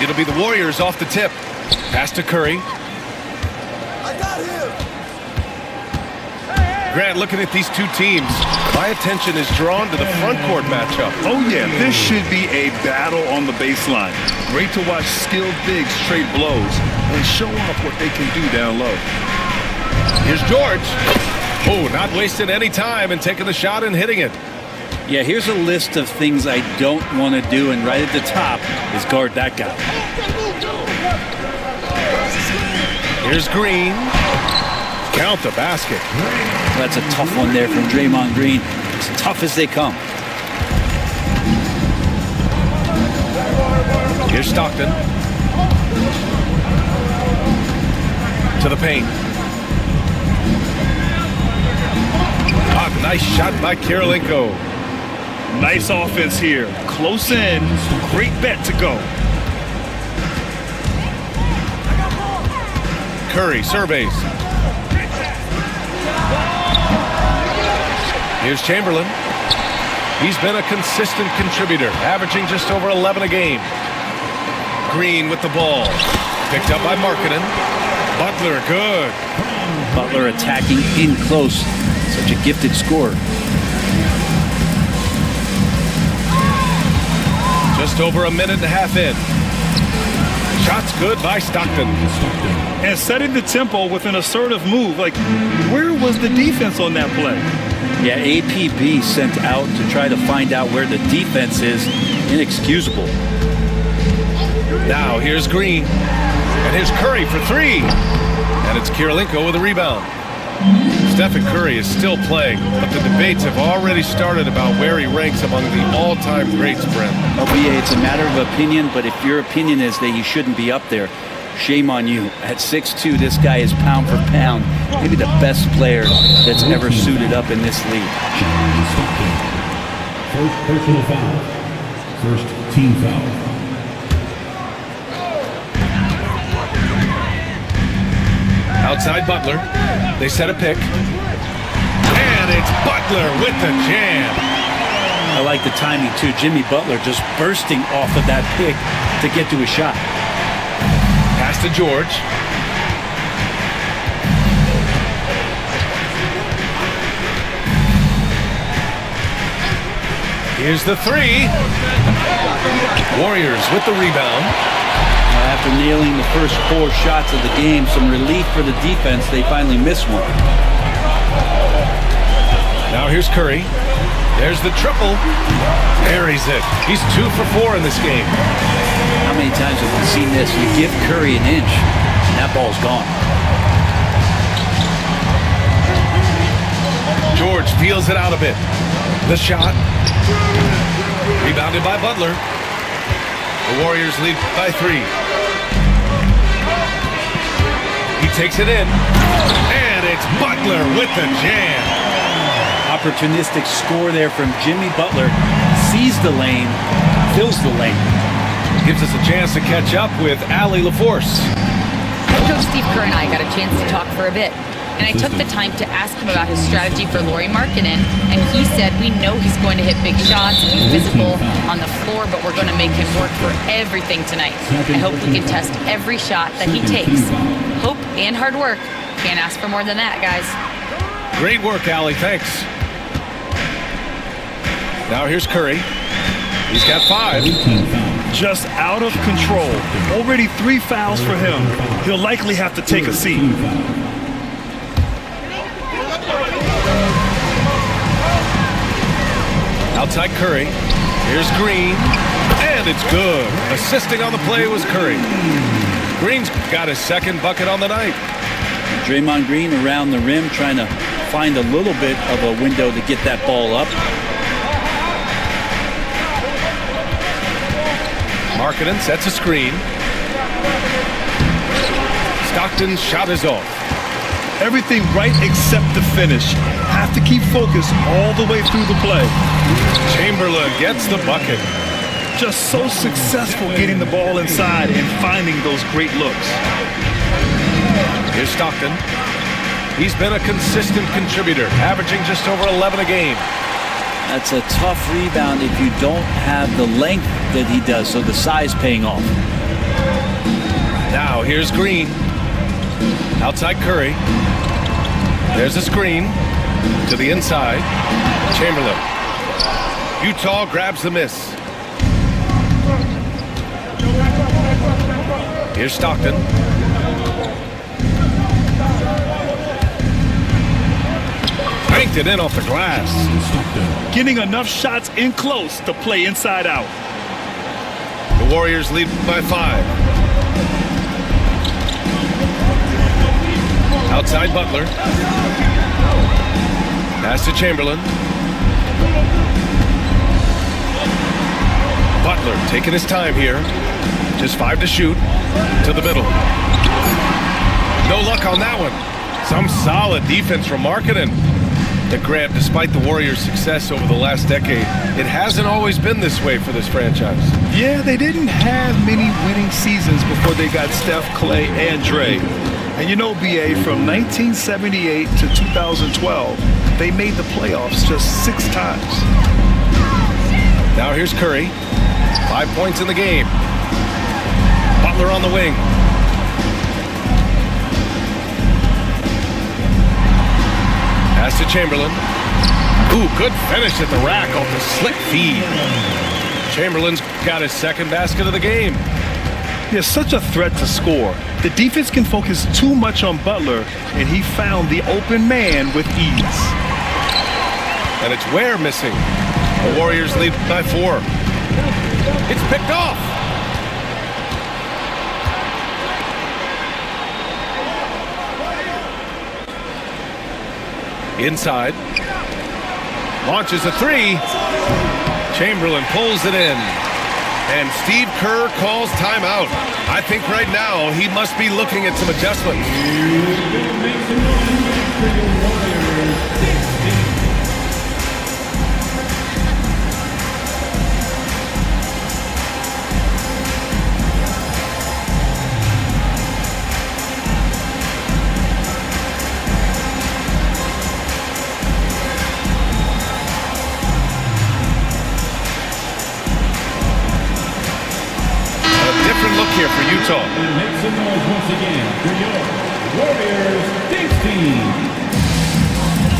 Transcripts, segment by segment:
It'll be the Warriors off the tip. Pass to Curry. I got him. Grant, looking at these two teams, my attention is drawn to the front court matchup. Oh yeah, this should be a battle on the baseline. Great to watch skilled bigs trade blows and show off what they can do down low. Here's George. Oh, not wasting any time and taking the shot and hitting it. Yeah, here's a list of things I don't want to do, and right at the top is guard that guy. Here's Green. Count the basket. That's a tough one there from Draymond Green. As tough as they come. Here's Stockton. To the paint. Ah, nice shot by Kirilenko. Nice offense here. Close in. Great bet to go. Curry surveys. Here's Chamberlain. He's been a consistent contributor, averaging just over 11 a game. Green with the ball. Picked up by Markkanen. Butler, good. Butler attacking in close. Such a gifted scorer. Just over a minute and a half in. Shots good by Stockton. And setting the tempo with an assertive move. Like, where was the defense on that play? Yeah, APB sent out to try to find out where the defense is. Inexcusable. Now here's Green. And here's Curry for three. And it's Kirilenko with a rebound. Stephen Curry is still playing, but the debates have already started about where he ranks among the all-time greats, Brent. OBA, it's a matter of opinion, but if your opinion is that he shouldn't be up there, shame on you. At 6'2", this guy is pound for pound, maybe the best player that's ever suited up in this league. First personal foul. First team foul. Outside Butler. They set a pick. And it's Butler with the jam. I like the timing, too. Jimmy Butler just bursting off of that pick to get to a shot. Pass to George. Here's the three. Warriors with the rebound. After nailing the first 4 shots of the game, some relief for the defense. They finally missed one. Now here's Curry. There's the triple. Buries it. He's 2 for 4 in this game. How many times have we seen this? You give Curry an inch, and that ball's gone. George feels it out a bit. The shot. Rebounded by Butler. The Warriors lead by 3. He takes it in. And it's Butler with the jam. Opportunistic score there from Jimmy Butler. Sees the lane, fills the lane. Gives us a chance to catch up with Allie LaForce. Coach Steve Kerr and I got a chance to talk for a bit. And I took the time to ask him about his strategy for Lauri Markkanen, and he said, we know he's going to hit big shots and be physical on the floor, but we're going to make him work for everything tonight. I hope we can test every shot that he takes. Hope and hard work. Can't ask for more than that, guys. Great work, Allie. Thanks. Now here's Curry. He's got 5. Just out of control. Already 3 fouls for him. He'll likely have to take a seat. Outside Curry. Here's Green. And it's good. Assisting on the play was Curry. Green's got his 2nd bucket on the night. Draymond Green around the rim trying to find a little bit of a window to get that ball up. Markkanen sets a screen. Stockton's shot is off. Everything right except the finish. Have to keep focus all the way through the play. Chamberlain gets the bucket. Just so successful getting the ball inside and finding those great looks. Here's Stockton. He's been a consistent contributor, averaging just over 11 a game. That's a tough rebound if you don't have the length that he does, so the size paying off. Now here's Green. Outside Curry. There's a screen to the inside. Chamberlain. Utah grabs the miss. Here's Stockton. Banked it in off the glass. Getting enough shots in close to play inside out. The Warriors lead by 5. Outside Butler. Pass to Chamberlain. Butler taking his time here. Just 5 to shoot. To the middle. No luck on that one. Some solid defense from Markkanen. Grant, despite the Warriors' success over the last decade, it hasn't always been this way for this franchise. Yeah, they didn't have many winning seasons before they got Steph, Clay, and Dre. And you know, BA, from 1978 to 2012, they made the playoffs just 6 times. Now here's Curry. 5 points in the game. Butler on the wing. Pass to Chamberlain. Ooh, good finish at the rack off the slick feed. Chamberlain's got his second basket of the game. He has such a threat to score. The defense can focus too much on Butler, and he found the open man with ease. And it's Ware missing. The Warriors lead by 4. It's picked off. Inside. Launches a 3. Chamberlain pulls it in. And Steve Kerr calls timeout. I think right now he must be looking at some adjustments. Here for Utah. And make some noise once again for your Warriors Dinks team.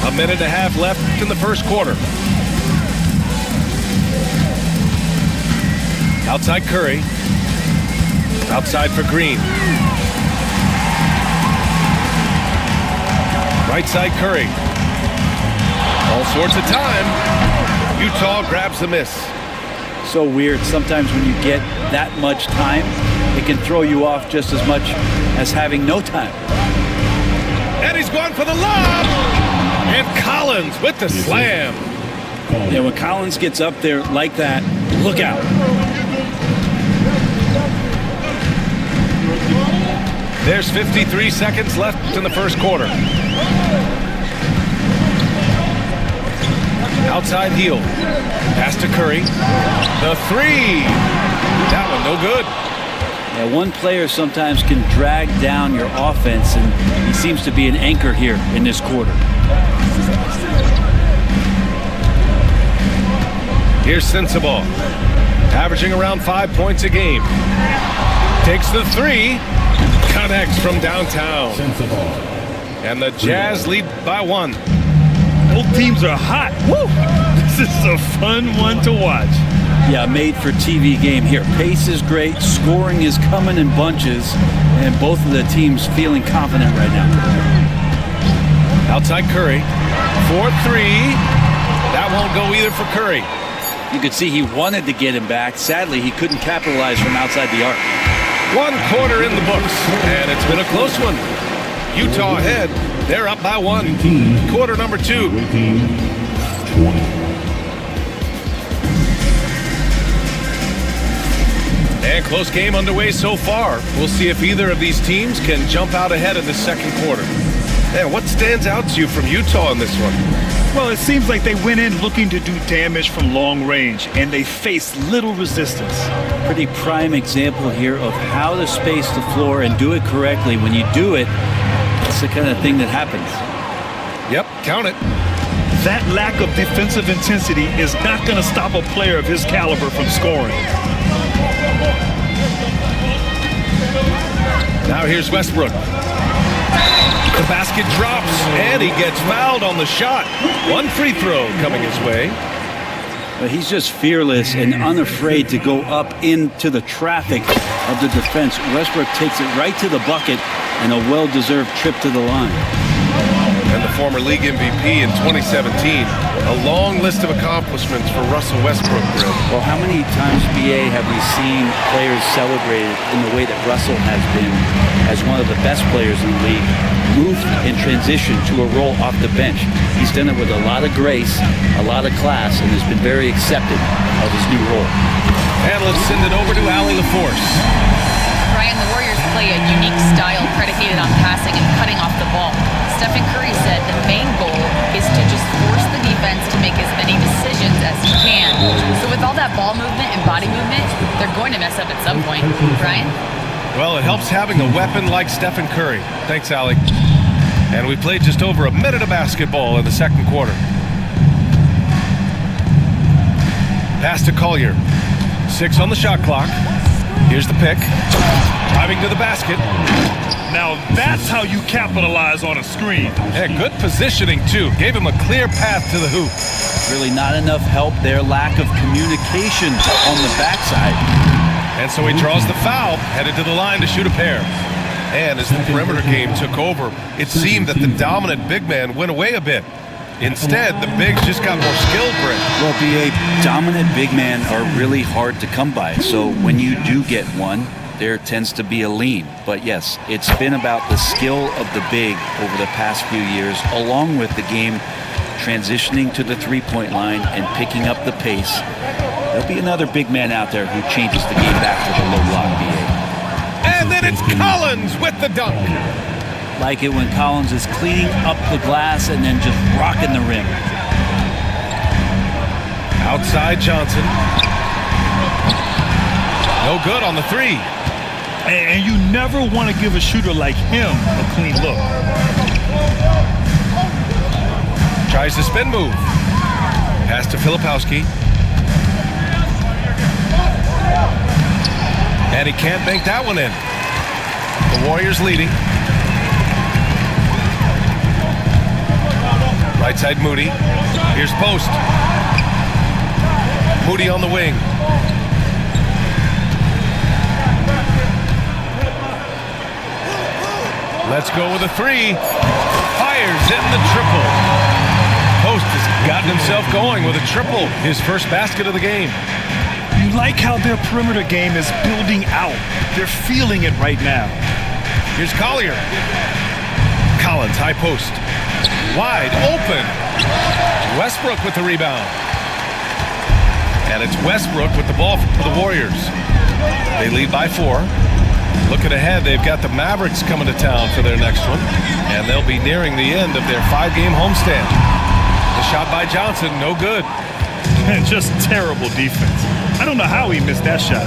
1.5 minutes left in the first quarter. Outside Curry. Outside for Green. Right side Curry. All sorts of time. Utah grabs the miss. So weird. Sometimes when you get that much time, it can throw you off just as much as having no time. And he's going for the lob. And Collins with the slam. Yeah, when Collins gets up there like that, look out. There's 53 seconds left in the first quarter. Outside heel. Pass to Curry. The 3. That one no good. Yeah, one player sometimes can drag down your offense, and he seems to be an anchor here in this quarter. Here's Sensabaugh, averaging around 5 points a game. Takes the 3, connects from downtown. And the Jazz lead by 1. Both teams are hot. Woo! This is a fun one to watch. Yeah, made for TV game here. Pace is great, scoring is coming in bunches, and both of the teams feeling confident right now. Outside Curry, 4-3. That won't go either for Curry. You could see he wanted to get him back. Sadly, he couldn't capitalize from outside the arc. 1 quarter in the books, and it's been a close one. Utah ahead. They're up by 1. Quarter number 2. 20. And close game underway so far. We'll see if either of these teams can jump out ahead in the second quarter. Yeah, what stands out to you from Utah in this one? Well, it seems like they went in looking to do damage from long range, and they faced little resistance. Pretty prime example here of how to space the floor and do it correctly. When you do it, it's the kind of thing that happens. Yep, count it. That lack of defensive intensity is not going to stop a player of his caliber from scoring. Now here's Westbrook. The basket drops, and he gets fouled on the shot. One free throw coming his way. But he's just fearless and unafraid to go up into the traffic of the defense. Westbrook takes it right to the bucket and a well-deserved trip to the line. And the former league MVP in 2017. A long list of accomplishments for Russell Westbrook. Well, how many times, BA, have we seen players celebrated in the way that Russell has been as one of the best players in the league, moved in transition to a role off the bench? He's done it with a lot of grace, a lot of class, and has been very accepted of his new role. And let's send it over to Allie LaForce. Brian, the Warriors play a unique style predicated on passing and cutting off the ball. Stephen Curry said the main goal is to just force the defense to make as many decisions as he can. So with all that ball movement and body movement, they're going to mess up at some point. Brian? Well, it helps having a weapon like Stephen Curry. Thanks, Allie. And we played just over a minute of basketball in the second quarter. Pass to Collier. 6 on the shot clock. Here's the pick. Driving to the basket. Now that's how you capitalize on a screen. Yeah, good positioning, too. Gave him a clear path to the hoop. Really not enough help there. Lack of communication on the backside. And so he draws the foul, headed to the line to shoot a pair. And as the perimeter game took over, it seemed that the dominant big man went away a bit. Instead, the bigs just got more skilled, Britt. Well, BA, dominant big men are really hard to come by. So when you do get one, there tends to be a lean. But yes, it's been about the skill of the big over the past few years, along with the game transitioning to the three-point line and picking up the pace. There'll be another big man out there who changes the game back to the low block, BA. And then it's Collins with the dunk. Like it when Collins is cleaning up the glass and then just rocking the rim. Outside Johnson. No good on the three. And you never want to give a shooter like him a clean look. Tries the spin move. Pass to Filipowski. And he can't bank that one in. The Warriors leading. Right side Moody. Here's post. Moody on the wing. Let's go with a three. Fires in the triple. Post has gotten himself going with a triple. His first basket of the game. You like how their perimeter game is building out. They're feeling it right now. Here's Collier. Collins, high post. Wide open. Westbrook with the rebound. And it's Westbrook with the ball for the Warriors. They lead by 4. Looking ahead, they've got the Mavericks coming to town for their next one. And they'll be nearing the end of their 5-game homestand. The shot by Johnson, no good. Just terrible defense. I don't know how he missed that shot.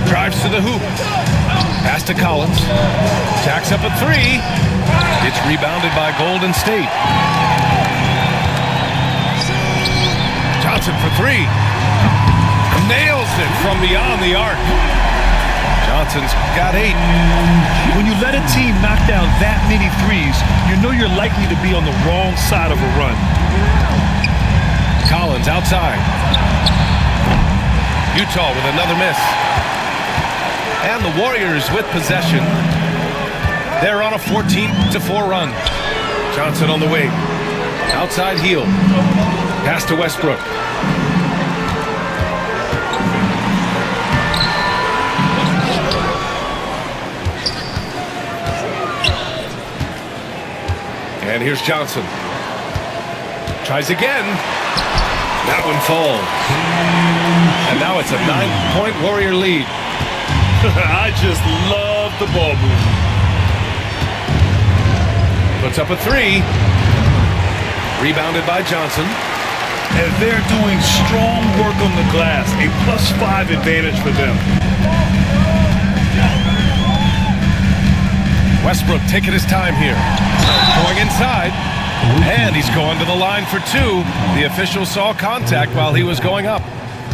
Drives to the hoop. Pass to Collins. Jacks up a 3. It's rebounded by Golden State. Johnson for 3. Nails it from beyond the arc. Johnson's got 8. When you let a team knock down that many threes, you know you're likely to be on the wrong side of a run. Collins outside. Utah with another miss. And the Warriors with possession. They're on a 14-4 run. Johnson on the wing. Outside heel. Pass to Westbrook. And here's Johnson. Tries again. That one falls. And now it's a 9-point Warrior lead. I just love the ball movement. Puts up a 3. Rebounded by Johnson. And they're doing strong work on the glass. A +5 advantage for them. Westbrook taking his time here. Going inside. And he's going to the line for two. The official saw contact while he was going up.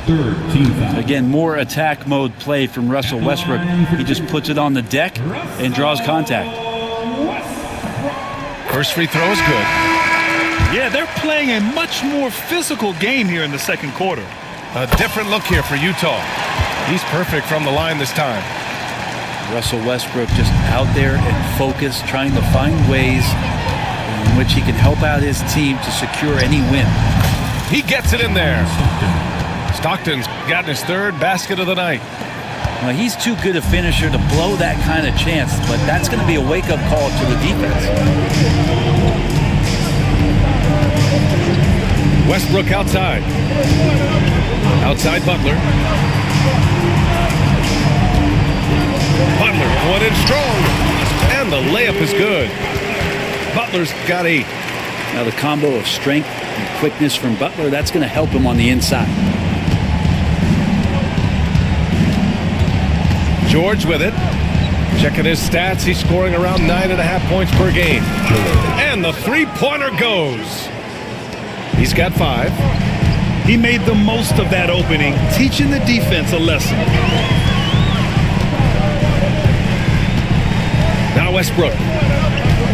Third team foul. Again, more attack mode play from Russell Westbrook. He just puts it on the deck and draws contact. First free throw is good. Yeah, they're playing a much more physical game here in the second quarter. A different look here for Utah. He's perfect from the line this time. Russell Westbrook just out there and focused, trying to find ways in which he can help out his team to secure any win. He gets it in there. Stockton's gotten his third basket of the night. Well, he's too good a finisher to blow that kind of chance, but that's going to be a wake-up call to the defense. Westbrook outside. Outside Butler. Butler going in strong. And the layup is good. Butler's got 8. Now the combo of strength and quickness from Butler, that's going to help him on the inside. George with it. Checking his stats, he's scoring around 9.5 points per game. And the three-pointer goes. He's got 5. He made the most of that opening, teaching the defense a lesson. Now Westbrook.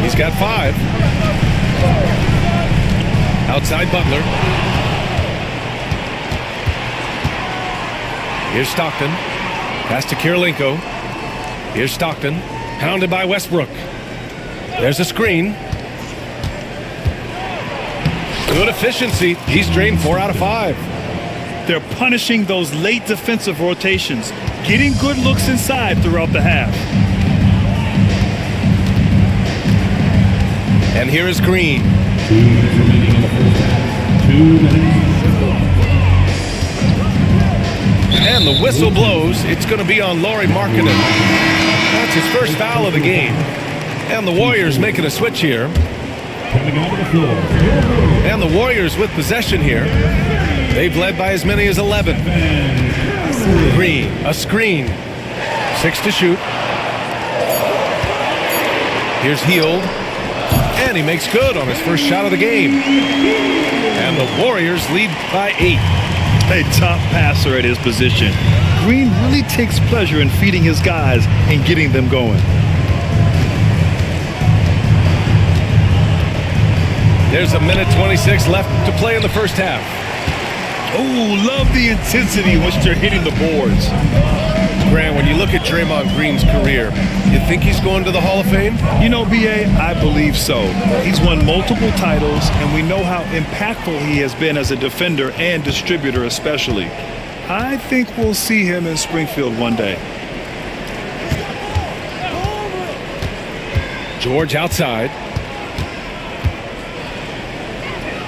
He's got 5. Outside Butler. Here's Stockton. Pass to Kirilenko. Here's Stockton. Pounded by Westbrook. There's a screen. Good efficiency. He's drained 4 out of 5. They're punishing those late defensive rotations, getting good looks inside throughout the half. And here is Green. 2 minutes remaining in the first half. 2 minutes. And the whistle blows. It's going to be on Lauri Markkanen. That's his first foul of the game. And the Warriors making a switch here. Coming onto the floor. And the Warriors with possession here. They've led by as many as 11. Green, a screen. 6 to shoot. Here's Hield. And he makes good on his first shot of the game. And the Warriors lead by 8. A top passer at his position. Green really takes pleasure in feeding his guys and getting them going. There's a minute 26 left to play in the first half. Oh, love the intensity in which they're hitting the boards. Grant, when you look at Draymond Green's career, you think he's going to the Hall of Fame? You know, B.A., I believe so. He's won multiple titles, and we know how impactful he has been as a defender and distributor especially. I think we'll see him in Springfield one day. George outside.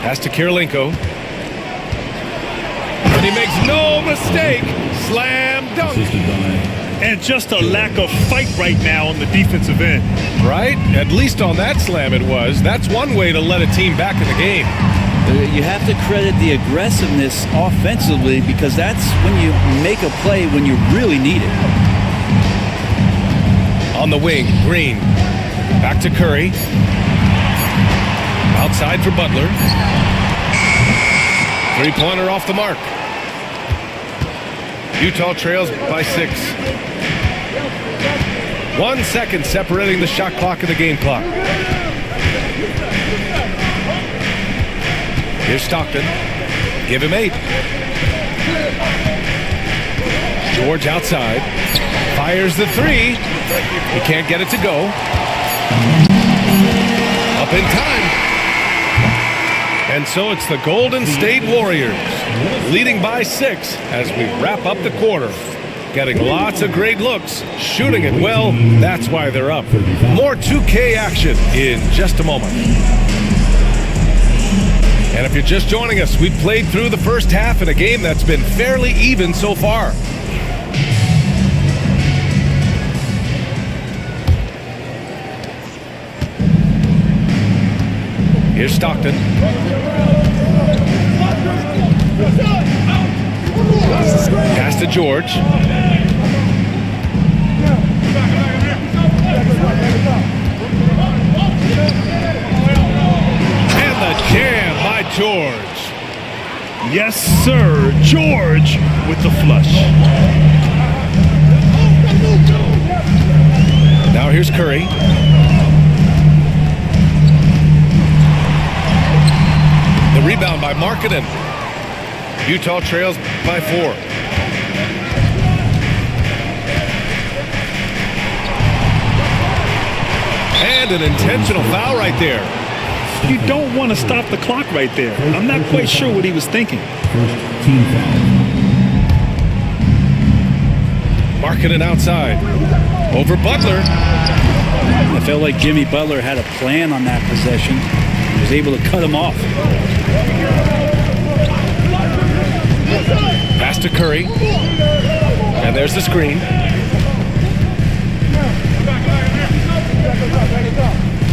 Pass to Kirilenko. And he makes no mistake. Slam dunk. Assisted by. And just a lack of fight right now on the defensive end. Right? At least on that slam it was. That's one way to let a team back in the game. You have to credit the aggressiveness offensively because that's when you make a play when you really need it. On the wing, Green. Back to Curry. Outside for Butler. Three-pointer off the mark. Utah trails by 6. 1 second separating the shot clock and the game clock. Here's Stockton. Give him 8. George outside. Fires the 3. He can't get it to go. Up in time. And so it's the Golden State Warriors leading by 6 as we wrap up the quarter. Getting lots of great looks, shooting it well. That's why they're up. More 2K action in just a moment. And if you're just joining us, we've played through the first half in a game that's been fairly even so far. Here's Stockton. Pass to George. George. Yes, sir. George with the flush. Now here's Curry. The rebound by Markkanen. Utah trails by 4. And an intentional foul right there. You don't want to stop the clock right there. I'm not quite sure what he was thinking. First team foul. Markkanen outside. Over Butler. I felt like Jimmy Butler had a plan on that possession. He was able to cut him off. Pass to Curry. And there's the screen.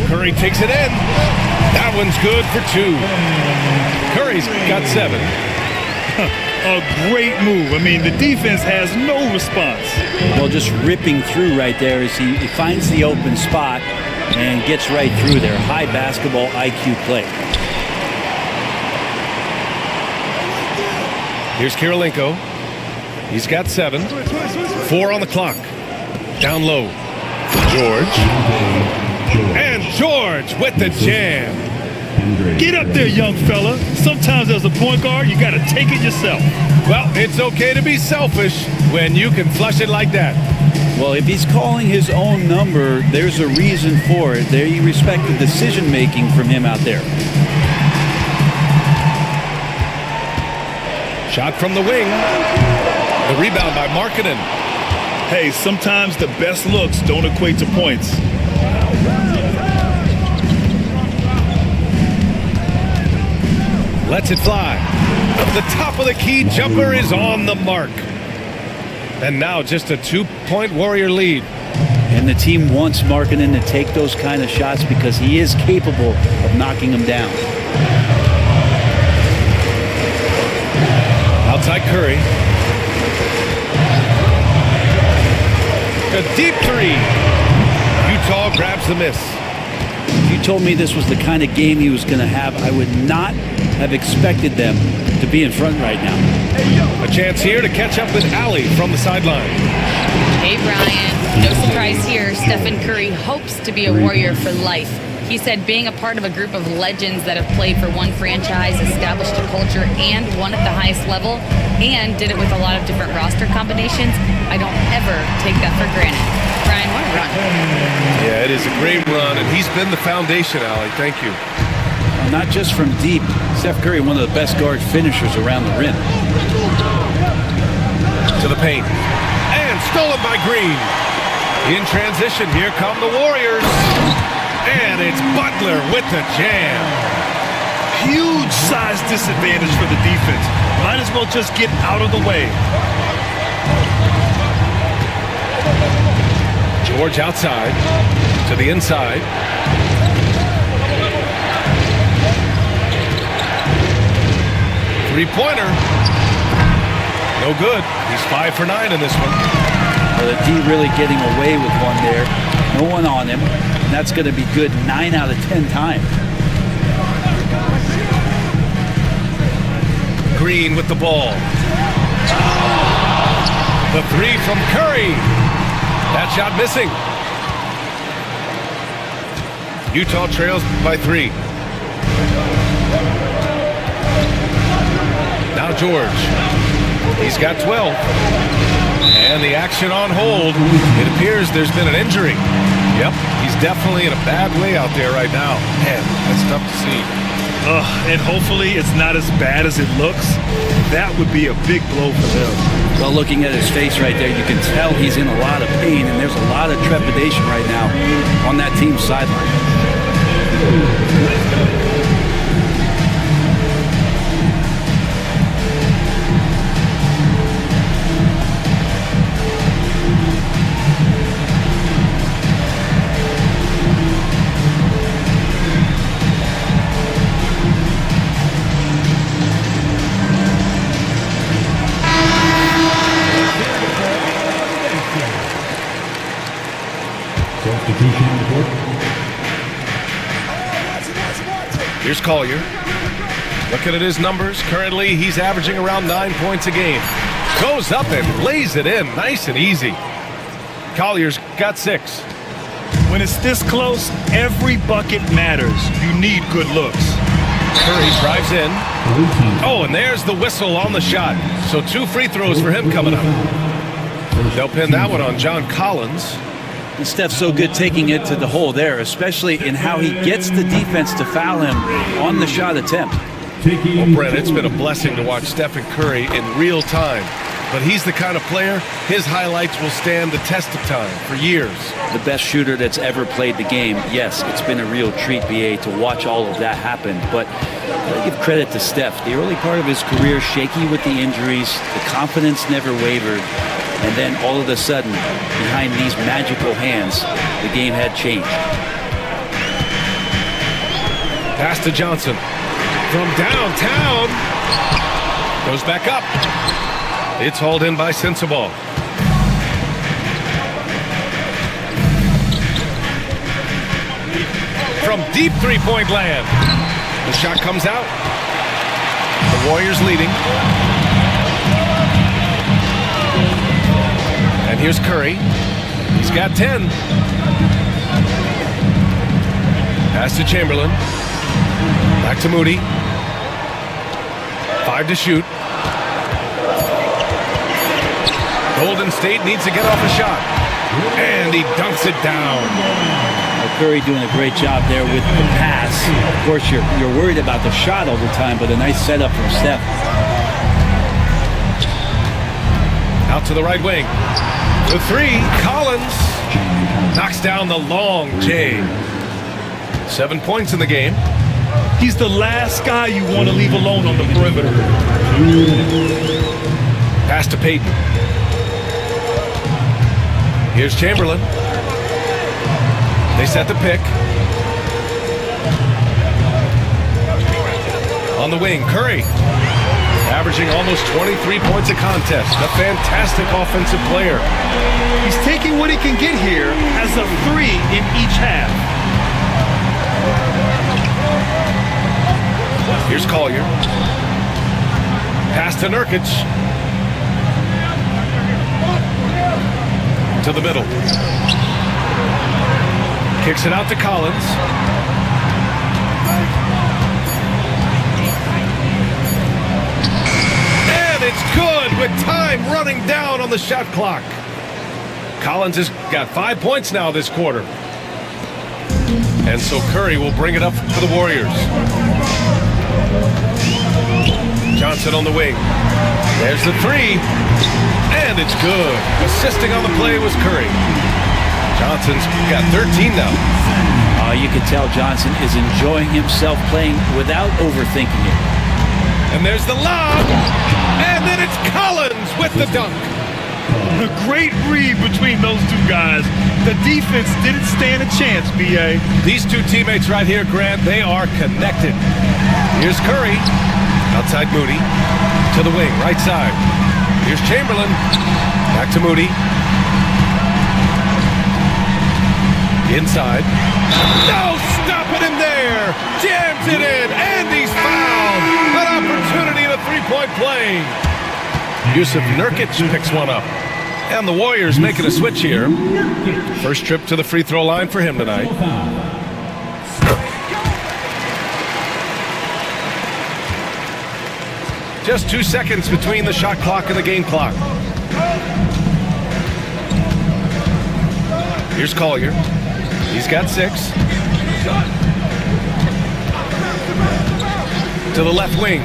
Curry takes it in. That one's good for 2. Curry's got 7. A great move. I mean, the defense has no response. Well, just ripping through right there as he finds the open spot and gets right through there. High basketball IQ play. Here's Kirilenko. He's got 7. 4 on the clock. Down low. George. And George with the jam. Get up there, young fella. Sometimes as a point guard, you got to take it yourself. Well, it's okay to be selfish when you can flush it like that. Well, if he's calling his own number, there's a reason for it. There you respect the decision-making from him out there. Shot from the wing. The rebound by Markkanen. Hey, sometimes the best looks don't equate to points. Lets it fly. The top of the key jumper is on the mark. And now just a 2-point Warrior lead. And the team wants Markkanen to take those kind of shots because he is capable of knocking them down. Outside Curry. A deep 3. Utah grabs the miss. If you told me this was the kind of game he was going to have, I would not have expected them to be in front right now. A chance here to catch up with Allie from the sideline. Hey, Brian. No surprise here. Stephen Curry hopes to be a Warrior for life. He said being a part of a group of legends that have played for one franchise, established a culture, and won at the highest level, and did it with a lot of different roster combinations, I don't ever take that for granted. Brian, what a run. Yeah, it is a great run, and he's been the foundation, Allie. Thank you. Not just from deep. Steph Curry, one of the best guard finishers around the rim. To the paint. And stolen by Green. In transition, here come the Warriors. And it's Butler with the jam. Huge size disadvantage for the defense. Might as well just get out of the way. George outside. To the inside. Three-pointer. No good. He's 5 for 9 in this one. Well, the D really getting away with one there. No one on him. And that's going to be good 9 out of 10 times. Green with the ball. The 3 from Curry. That shot missing. Utah trails by 3. Now George. He's got 12. And the action on hold. It appears there's been an injury. Yep, he's definitely in a bad way out there right now. Man, that's tough to see. And hopefully it's not as bad as it looks. That would be a big blow for them. Well, looking at his face right there, you can tell he's in a lot of pain, and there's a lot of trepidation right now on that team's sideline. Substitution on the court. Here's Collier. Looking at his numbers, currently he's averaging around 9 points a game. Goes up and lays it in, nice and easy. Collier's got 6. When it's this close, every bucket matters. You need good looks. Curry drives in. Oh, and there's the whistle on the shot. So 2 free throws for him coming up. They'll pin that one on John Collins. And Steph's so good taking it to the hole there, especially in how he gets the defense to foul him on the shot attempt. Well, Brent, it's been a blessing to watch Stephen Curry in real time. But he's the kind of player, his highlights will stand the test of time for years. The best shooter that's ever played the game. Yes, it's been a real treat, BA, to watch all of that happen. But I give credit to Steph. The early part of his career, shaky with the injuries, the confidence never wavered. And then all of a sudden, behind these magical hands, the game had changed. Pass to Johnson. From downtown. Goes back up. It's hauled in by Sensabaugh. From deep three-point land. The shot comes out. The Warriors leading. And here's Curry. He's got 10. Pass to Chamberlain. Back to Moody. 5 to shoot. Golden State needs to get off a shot. And he dunks it down. Well, Curry doing a great job there with the pass. Of course, you're worried about the shot all the time, but a nice setup from Steph. Out to the right wing. The 3, Collins knocks down the long J. 7 points in the game. He's the last guy you want to leave alone on the perimeter. Pass to Payton. Here's Chamberlain. They set the pick. On the wing, Curry. Averaging almost 23 points a contest. A fantastic offensive player. He's taking what he can get here as a 3 in each half. Here's Collier. Pass to Nurkic. To the middle. Kicks it out to Collins. And it's good with time running down on the shot clock. Collins has got 5 points now this quarter. And so Curry will bring it up for the Warriors. Johnson on the wing. There's the 3. And it's good. Assisting on the play was Curry. Johnson's got 13 now. You can tell Johnson is enjoying himself playing without overthinking it. And there's the lob. And then it's Collins with the dunk. A great read between those 2 guys. The defense didn't stand a chance, B.A. These 2 teammates right here, Grant, they are connected. Here's Curry. Outside Moody. To the wing, right side. Here's Chamberlain. Back to Moody. Inside. No, stopping him there. Jams it in, and he's fouled. An opportunity in a 3-point play. Yusuf Nurkic picks one up. And the Warriors making a switch here. First trip to the free throw line for him tonight. Just 2 seconds between the shot clock and the game clock. Here's Collier. He's got 6. To the left wing.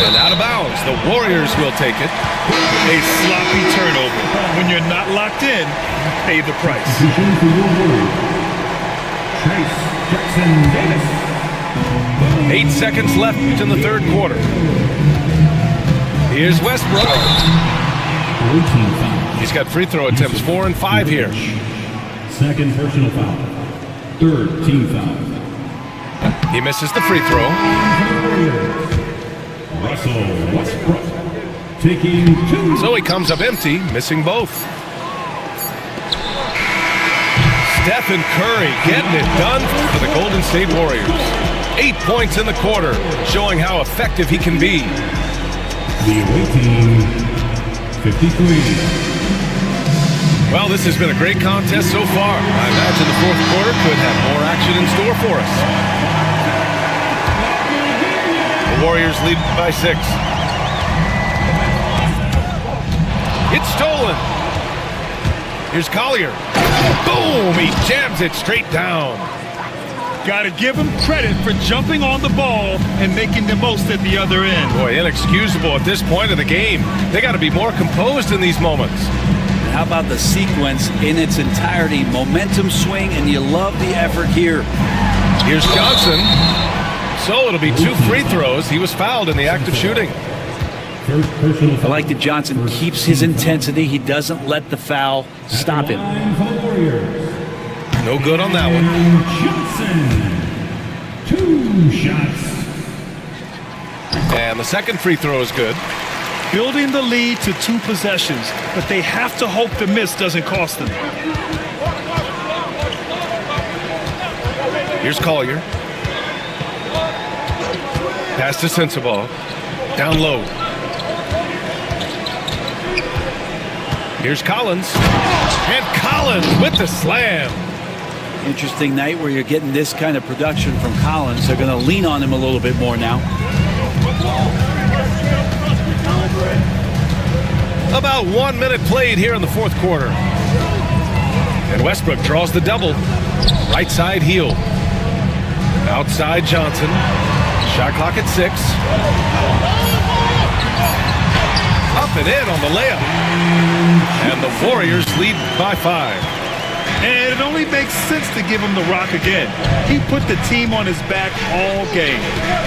And out of bounds. The Warriors will take it. A sloppy turnover. When you're not locked in, you pay the price. Chase Jackson Davis. 8 seconds left in the third quarter. Here's Westbrook. 14 foul. He's got free throw attempts 4 and 5 here. Second personal foul. Third team foul. He misses the free throw. Russell Westbrook taking 2. So he comes up empty, missing both. Stephen Curry getting it done for the Golden State Warriors. 8 points in the quarter, showing how effective he can be. The away team, 53. Well, this has been a great contest so far. I imagine the fourth quarter could have more action in store for us. The Warriors lead by 6. It's stolen. Here's Collier. Boom! He jams it straight down. Got to give him credit for jumping on the ball and making the most at the other end. Boy, inexcusable at this point of the game. They got to be more composed in these moments. How about the sequence in its entirety? Momentum swing, and you love the effort here. Here's Johnson. So it'll be 2 free throws. He was fouled in the act of shooting. First personal I like that Johnson keeps his intensity. He doesn't let the foul stop him. line for the Warriors. No good on that one. Johnson, 2 shots. And the second free throw is good. Building the lead to 2 possessions, but they have to hope the miss doesn't cost them. Here's Collier. Pass to Sensabaugh. Down low. Here's Collins. And Collins with the slam. Interesting night where you're getting this kind of production from Collins. They're going to lean on him a little bit more now. About 1 minute played here in the fourth quarter. And Westbrook draws the double. Right side heel. Outside Johnson. Shot clock at 6. Up and in on the layup. And the Warriors lead by 5. And it only makes sense to give him the rock again. He put the team on his back all game.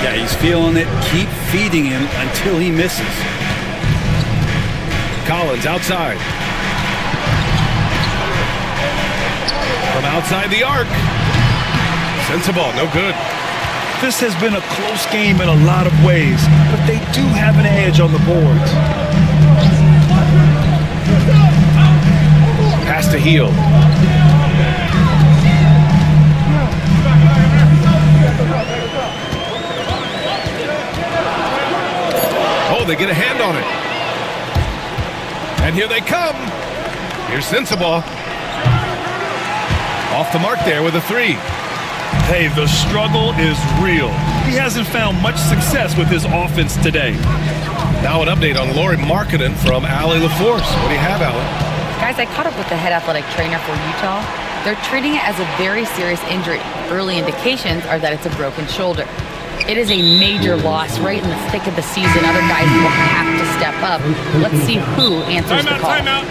Yeah, he's feeling it. Keep feeding him until he misses. Collins outside. From outside the arc. Sensabaugh, no good. This has been a close game in a lot of ways, but they do have an edge on the boards. Pass to Heel. Oh, they get a hand on it. And here they come. Here's Sensabaugh. Off the mark there with a 3. Hey, the struggle is real. He hasn't found much success with his offense today. Now an update on Lauri Markkanen from Allie LaForce. What do you have, Allie? Guys, I caught up with the head athletic trainer for Utah. They're treating it as a very serious injury. Early indications are that it's a broken shoulder. It is a major loss right in the thick of the season. Other guys will have to step up. Let's see who answers the call. Timeout.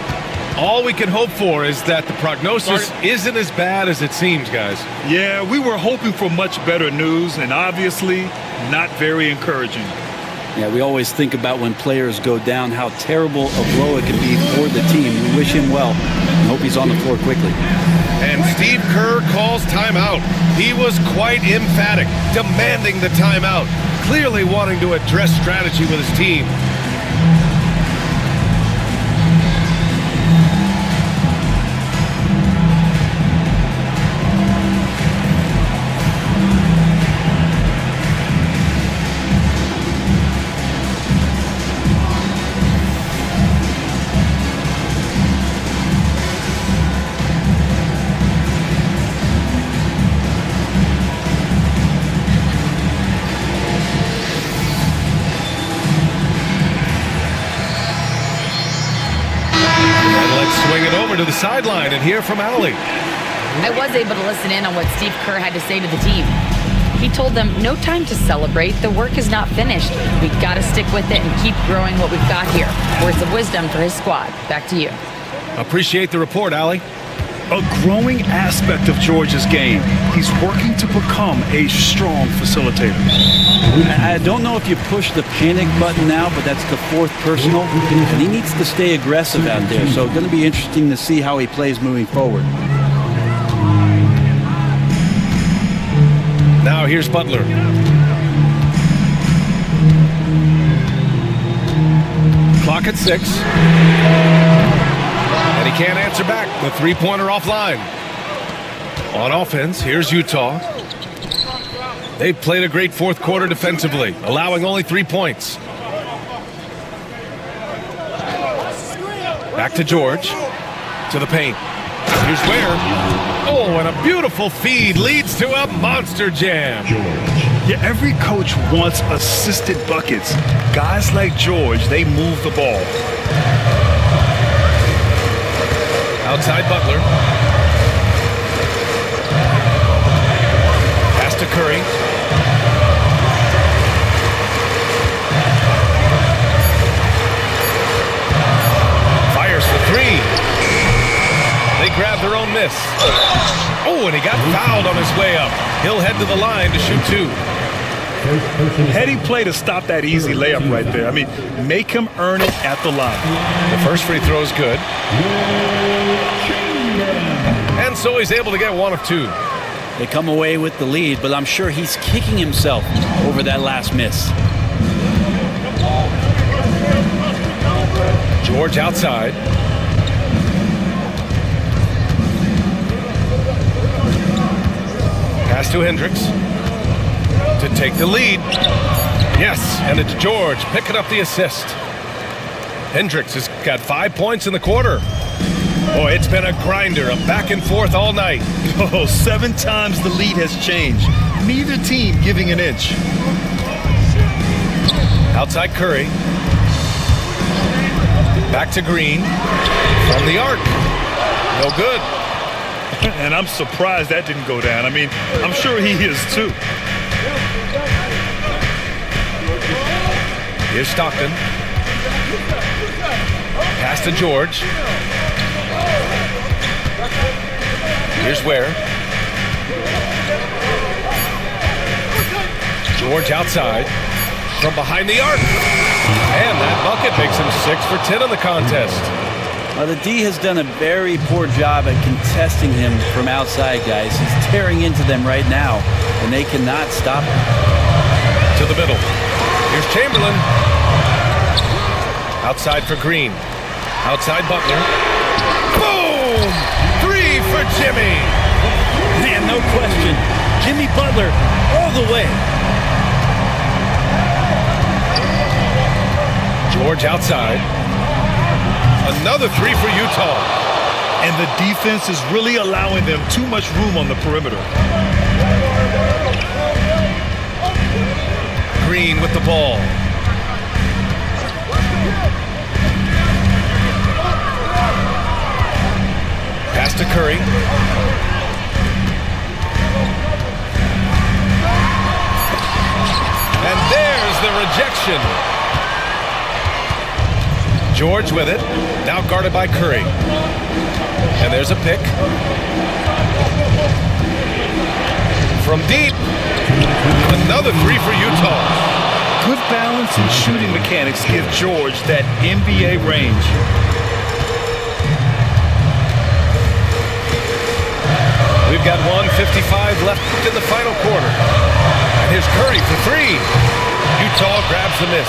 All we can hope for is that the prognosis isn't as bad as it seems, guys. Yeah, we were hoping for much better news, and obviously not very encouraging. Yeah, we always think about when players go down, how terrible a blow it can be for the team. We wish him well and hope he's on the floor quickly. And Steve Kerr calls timeout. He was quite emphatic, demanding the timeout, clearly wanting to address strategy with his team. To the sideline and hear from Allie. I was able to listen in on what Steve Kerr had to say to the team. He told them, no time to celebrate. The work is not finished. We've got to stick with it and keep growing what we've got here. Words of wisdom for his squad. Back to you. Appreciate the report, Allie. A growing aspect of George's game. He's working to become a strong facilitator. I don't know if you push the panic button now, but that's the 4th personal. And he needs to stay aggressive out there. So it's going to be interesting to see how he plays moving forward. Now here's Butler. Clock at 6. And he can't answer back. The three-pointer offline. On offense, here's Utah. They've played a great fourth quarter defensively, allowing only 3 points. Back to George. To the paint. Here's Ware. Oh, and a beautiful feed leads to a monster jam. Yeah, every coach wants assisted buckets. Guys like George, they move the ball. Outside Butler. Pass to Curry. Fires for three. They grab their own miss. Oh, and he got fouled on his way up. He'll head to the line to shoot two. Heady play to stop that easy layup right there. I mean, make him earn it at the line. The first free throw is good. And so he's able to get one of two. They come away with the lead, but I'm sure he's kicking himself over that last miss. George outside. Pass to Hendricks to take the lead. Yes, and it's George picking up the assist. Hendricks has got 5 points in the quarter. Boy, it's been a grinder, a back and forth all night. Oh, 7 times the lead has changed. Neither team giving an inch. Outside Curry. Back to Green. From the arc. No good. And I'm surprised that didn't go down. I mean, I'm sure he is too. Here's Stockton. Pass to George. Here's Ware. George outside. From behind the arc. And that bucket makes him 6 for 10 in the contest. The D has done a very poor job at contesting him from outside, guys. He's tearing into them right now, and they cannot stop him. To the middle. Here's Chamberlain. Outside for Green. Outside Butler. Boom! 3 for Jimmy. Man, no question. Jimmy Butler all the way. George outside. Another 3 for Utah. And the defense is really allowing them too much room on the perimeter. Green with the ball. Pass to Curry. And there's the rejection. George with it, now guarded by Curry. And there's a pick. From deep, another 3 for Utah. Good balance and shooting mechanics give George that NBA range. We've got 1:55 left in the final quarter. And here's Curry for 3. Utah grabs the miss.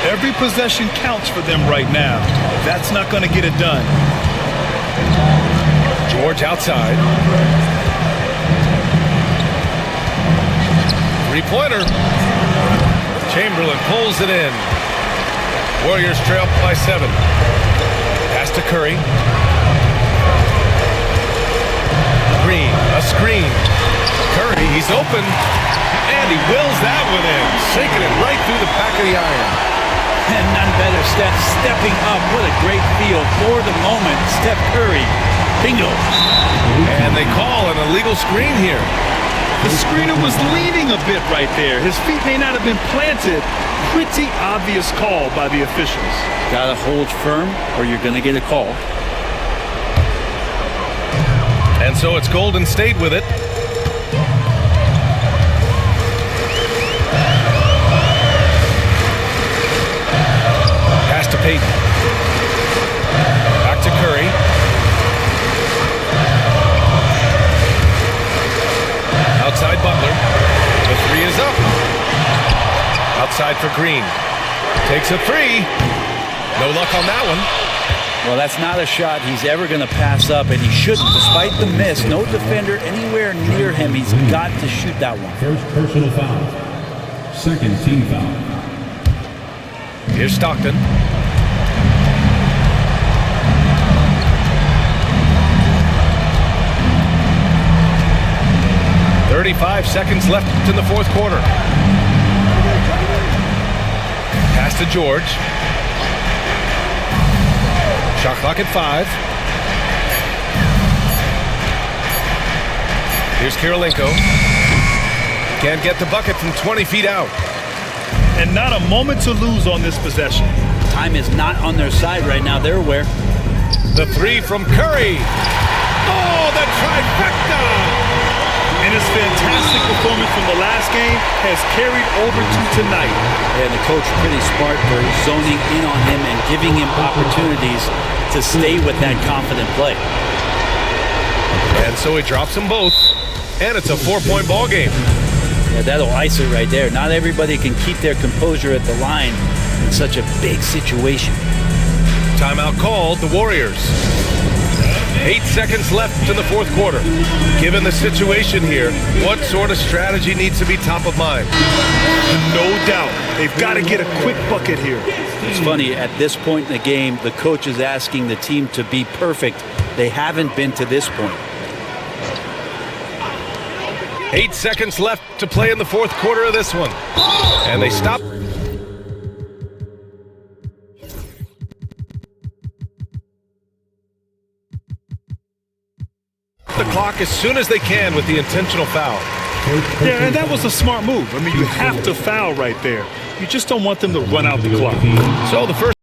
Every possession counts for them right now. That's not going to get it done. George outside. Three-pointer. Chamberlain pulls it in. Warriors trail by 7. Pass to Curry. Green, a screen. Curry, he's open. And he wills that one in, sinking it right through the back of the iron. And none better, Steph stepping up. What a great feel for the moment. Steph Curry, bingo. And they call an illegal screen here. The screener was leaning a bit right there. His feet may not have been planted. Pretty obvious call by the officials. Gotta hold firm or you're gonna get a call. And so it's Golden State with it. Pass to Payton. Back to Curry. Outside Butler. The 3 is up. Outside for Green. Takes a 3. No luck on that one. Well, that's not a shot he's ever going to pass up, and he shouldn't. Despite the miss, no defender anywhere near him. He's got to shoot that one. First personal foul. Second team foul. Here's Stockton. "35 seconds left in the fourth quarter. Pass to George. Shot clock at 5. Here's Kirilenko. Can't get the bucket from 20 feet out. And not a moment to lose on this possession. Time is not on their side right now. They're aware. The 3 from Curry. Oh, the trifecta! And his fantastic performance from the last game has carried over to tonight. And the coach pretty smart for zoning in on him and giving him opportunities to stay with that confident play. And so he drops them both. And it's a 4-point ball game. Yeah, that'll ice it right there. Not everybody can keep their composure at the line in such a big situation. Timeout called, the Warriors. 8 seconds left in the fourth quarter. Given the situation here, what sort of strategy needs to be top of mind? No doubt. They've got to get a quick bucket here. It's funny, at this point in the game, the coach is asking the team to be perfect. They haven't been to this point. 8 seconds left to play in the fourth quarter of this one. And they stop. The clock as soon as they can with the intentional foul. Yeah, and that was a smart move. I mean, you have to foul right there. You just don't want them to run out the clock. So the first